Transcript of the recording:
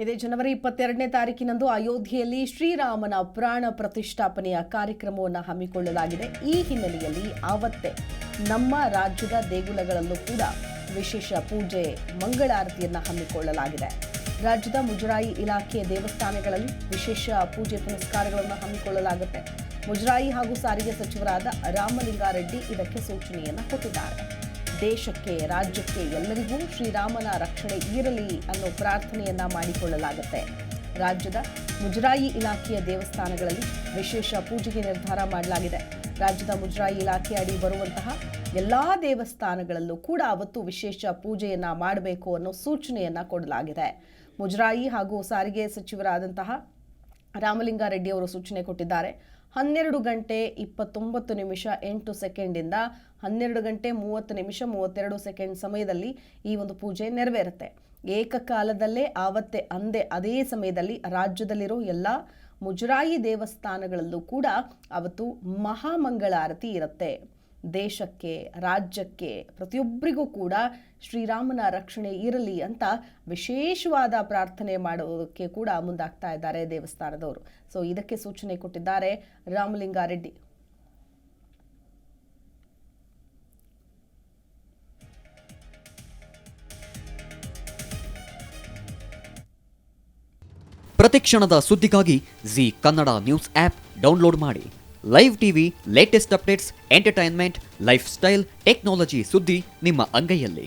ಇದೇ ಜನವರಿ 22ನೇ ತಾರೀಕಿನಂದು ಅಯೋಧ್ಯೆಯಲ್ಲಿ ಶ್ರೀರಾಮನ ಪ್ರಾಣ ಪ್ರತಿಷ್ಠಾಪನೆಯ ಕಾರ್ಯಕ್ರಮವನ್ನು ಹಮ್ಮಿಕೊಳ್ಳಲಾಗಿದೆ. ಈ ಹಿನ್ನೆಲೆಯಲ್ಲಿ ಆವತ್ತೇ ನಮ್ಮ ರಾಜ್ಯದ ದೇಗುಲಗಳಲ್ಲೂ ಕೂಡ ವಿಶೇಷ ಪೂಜೆ ಮಂಗಳಾರತಿಯನ್ನು ಹಮ್ಮಿಕೊಳ್ಳಲಾಗಿದೆ. ರಾಜ್ಯದ ಮುಜರಾಯಿ ಇಲಾಖೆಯ ದೇವಸ್ಥಾನಗಳಲ್ಲಿ ವಿಶೇಷ ಪೂಜೆ ಪುನಸ್ಕಾರಗಳನ್ನು ಹಮ್ಮಿಕೊಳ್ಳಲಾಗುತ್ತೆ. ಮುಜರಾಯಿ ಹಾಗೂ ಸಾರಿಗೆ ಸಚಿವರಾದ ರಾಮಲಿಂಗಾರೆಡ್ಡಿ ಇದಕ್ಕೆ ಸೂಚನೆಯನ್ನು ಕೊಟ್ಟಿದ್ದಾರೆ. ದೇಶಕ್ಕೆ, ರಾಜ್ಯಕ್ಕೆ ಎಲ್ಲರಿಗೂ ಶ್ರೀರಾಮನ ರಕ್ಷಣೆ ಇರಲಿ ಅನ್ನೋ ಪ್ರಾರ್ಥನೆಯನ್ನ ಮಾಡಿಕೊಳ್ಳಲಾಗುತ್ತೆ. ರಾಜ್ಯದ ಮುಜರಾಯಿ ಇಲಾಖೆಯ ದೇವಸ್ಥಾನಗಳಲ್ಲಿ ವಿಶೇಷ ಪೂಜೆಗೆ ನಿರ್ಧಾರ ಮಾಡಲಾಗಿದೆ. ರಾಜ್ಯದ ಮುಜರಾಯಿ ಇಲಾಖೆ ಅಡಿ ಬರುವಂತಹ ಎಲ್ಲಾ ದೇವಸ್ಥಾನಗಳಲ್ಲೂ ಕೂಡ ಅವತ್ತು ವಿಶೇಷ ಪೂಜೆಯನ್ನ ಮಾಡಬೇಕು ಅನ್ನೋ ಸೂಚನೆಯನ್ನ ಕೊಡಲಾಗಿದೆ. ಮುಜರಾಯಿ ಹಾಗೂ ಸಾರಿಗೆ ಸಚಿವರಾದಂತಹ ರಾಮಲಿಂಗಾರೆಡ್ಡಿ ಅವರು ಸೂಚನೆ ಕೊಟ್ಟಿದ್ದಾರೆ. 12 ಗಂಟೆ 29 ನಿಮಿಷ 8 ಸೆಕೆಂಡಿಂದ 12 ಗಂಟೆ 30 ನಿಮಿಷ 32 ಸೆಕೆಂಡ್ ಸಮಯದಲ್ಲಿ ಈ ಒಂದು ಪೂಜೆ ನೆರವೇರುತ್ತೆ. ಏಕಕಾಲದಲ್ಲೇ ಆವತ್ತೇ ಅದೇ ಸಮಯದಲ್ಲಿ ರಾಜ್ಯದಲ್ಲಿರೋ ಎಲ್ಲ ಮುಜರಾಯಿ ದೇವಸ್ಥಾನಗಳಲ್ಲೂ ಕೂಡ ಅವತ್ತು ಮಹಾಮಂಗಳಾರತಿ ಇರುತ್ತೆ. ದೇಶಕ್ಕೆ, ರಾಜ್ಯಕ್ಕೆ, ಪ್ರತಿಯೊಬ್ಬರಿಗೂ ಕೂಡ ಶ್ರೀರಾಮನ ರಕ್ಷಣೆ ಇರಲಿ ಅಂತ ವಿಶೇಷವಾದ ಪ್ರಾರ್ಥನೆ ಮಾಡೋದಕ್ಕೆ ಕೂಡ ಮುಂದಾಗ್ತಾ ಇದ್ದಾರೆ ದೇವಸ್ಥಾನದವರು. ಸೊ ಇದಕ್ಕೆ ಸೂಚನೆ ಕೊಟ್ಟಿದ್ದಾರೆ ರಾಮಲಿಂಗಾರೆಡ್ಡಿ. ಪ್ರತಿಕ್ಷಣದ ಸುದ್ದಿಗಾಗಿ Zee Kannada news app download ಮಾಡಿ. Live TV, latest updates, entertainment, lifestyle, technology ಸುದ್ದಿ ನಿಮ್ಮ ಅಂಗೈಯಲ್ಲಿ.